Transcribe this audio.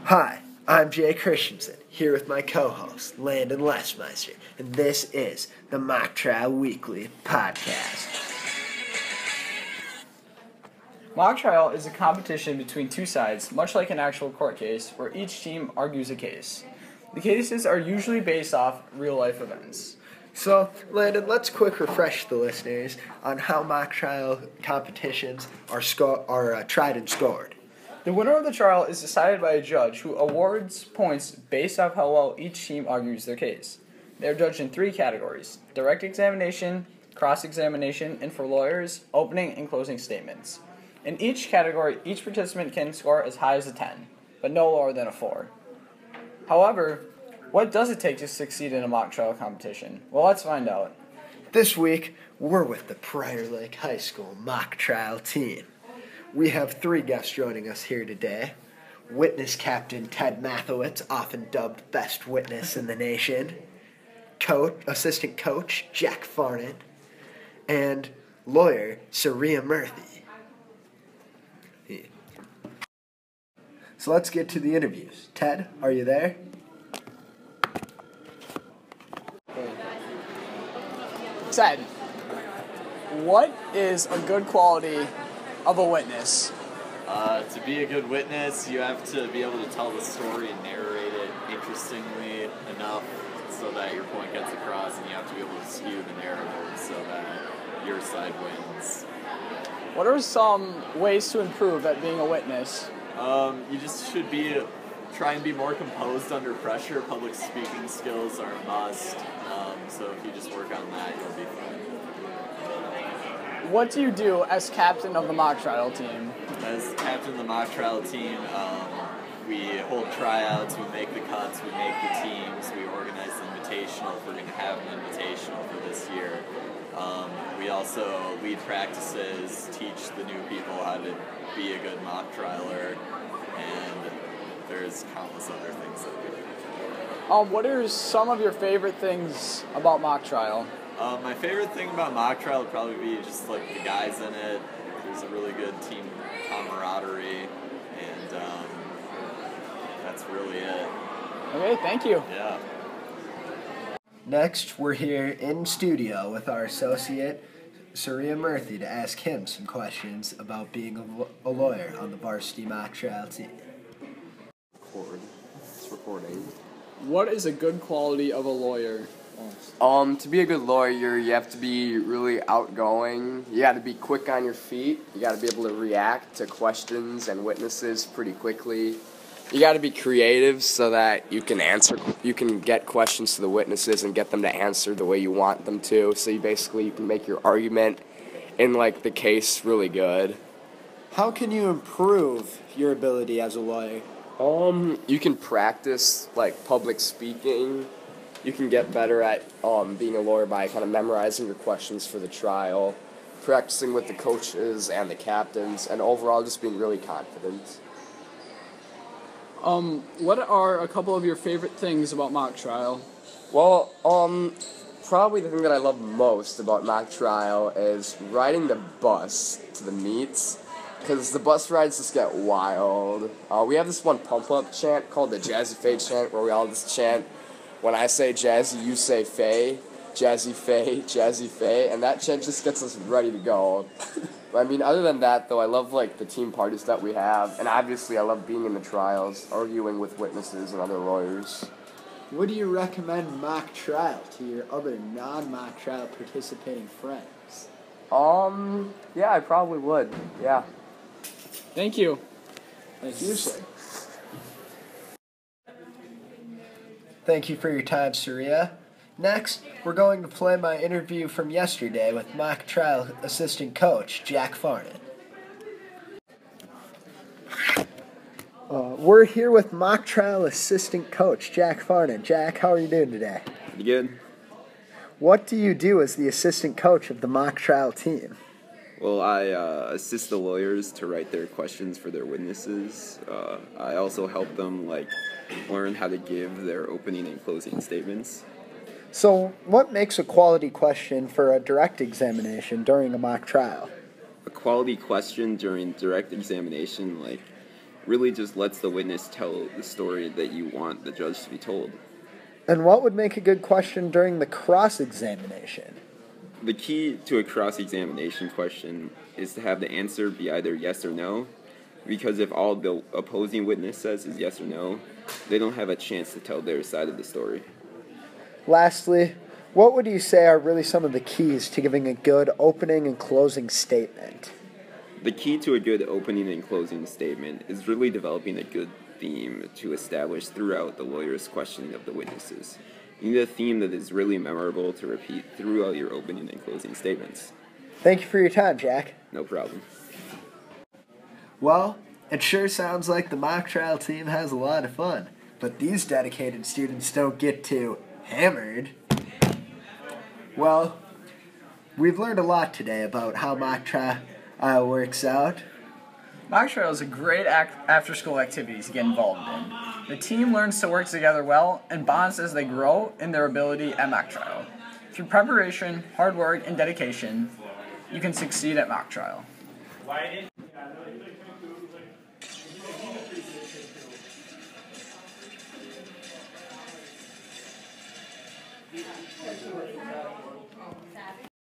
Hi, I'm Jay Christensen, here with my co-host, Landon Lesmeister, and this is the Mock Trial Weekly podcast. Mock trial is a competition between two sides, much like an actual court case, where each team argues a case. The cases are usually based off real-life events. So, Landon, let's quick refresh the listeners on how mock trial competitions are tried and scored. The winner of the trial is decided by a judge who awards points based off how well each team argues their case. They are judged in three categories: direct examination, cross-examination, and for lawyers, opening and closing statements. In each category, each participant can score as high as a 10, but no lower than a 4. However, what does it take to succeed in a mock trial competition? Well, let's find out. This week, we're with the Prior Lake High School mock trial team. We have 3 guests joining us here today. Witness Captain Ted Mathowitz, often dubbed best witness in the nation. Assistant Coach Jack Farnan. And lawyer Saria Murthy. So let's get to the interviews. Ted, are you there? Ted, what is a good quality of a witness? To be a good witness, you have to be able to tell the story and narrate it interestingly enough so that your point gets across, and you have to be able to skew the narrative so that your side wins. What are some ways to improve at being a witness? You just should try and be more composed under pressure. Public speaking skills are a must, so if you just work on that, you'll be fine. What do you do as captain of the mock trial team? As captain of the mock trial team, we hold tryouts, we make the cuts, we make the teams, we organize the invitational if we're going to have an invitational for this year. We also lead practices, teach the new people how to be a good mock trialer, and there's countless other things that we do. What are some of your favorite things about mock trial? My favorite thing about mock trial would probably be just like the guys in it. There's a really good team camaraderie, and that's really it. Okay, thank you. Yeah. Next, we're here in studio with our associate, Saria Murthy, to ask him some questions about being a lawyer on the varsity mock trial team. It's recording. What is a good quality of a lawyer? To be a good lawyer, you have to be really outgoing. You got to be quick on your feet. You got to be able to react to questions and witnesses pretty quickly. You got to be creative so that you can get questions to the witnesses and get them to answer the way you want them to. So you can make your argument in the case really good. How can you improve your ability as a lawyer? You can practice public speaking. You can get better at being a lawyer by kind of memorizing your questions for the trial, practicing with the coaches and the captains, and overall just being really confident. What are a couple of your favorite things about mock trial? Well, probably the thing that I love most about mock trial is riding the bus to the meets, because the bus rides just get wild. We have this one pump-up chant called the Jazzy Faye chant, where we all just chant, when I say jazzy, you say Faye, Jazzy Faye, and that chant just gets us ready to go. Other than that, though, I love, the team parties that we have, and obviously I love being in the trials, arguing with witnesses and other lawyers. Would you recommend mock trial to your other non-mock trial participating friends? Yeah, I probably would, yeah. Thank you. Thank you, sir. Thank you for your time, Saria. Next, we're going to play my interview from yesterday with mock trial assistant coach Jack Farnan. We're here with mock trial assistant coach Jack Farnan. Jack, how are you doing today? Pretty good. What do you do as the assistant coach of the mock trial team? Well, I assist the lawyers to write their questions for their witnesses. I also help them learn how to give their opening and closing statements. So, what makes a quality question for a direct examination during a mock trial? A quality question during direct examination, really just lets the witness tell the story that you want the judge to be told. And what would make a good question during the cross-examination? The key to a cross-examination question is to have the answer be either yes or no, because if all the opposing witness says is yes or no, they don't have a chance to tell their side of the story. Lastly, what would you say are really some of the keys to giving a good opening and closing statement? The key to a good opening and closing statement is really developing a good theme to establish throughout the lawyer's questioning of the witnesses. You need a theme that is really memorable to repeat throughout your opening and closing statements. Thank you for your time, Jack. No problem. Well, it sure sounds like the mock trial team has a lot of fun, but these dedicated students don't get too hammered. Well, we've learned a lot today about how mock trial works out. Mock trial is a great after-school activity to get involved in. The team learns to work together well and bonds as they grow in their ability at mock trial. Through preparation, hard work, and dedication, you can succeed at mock trial.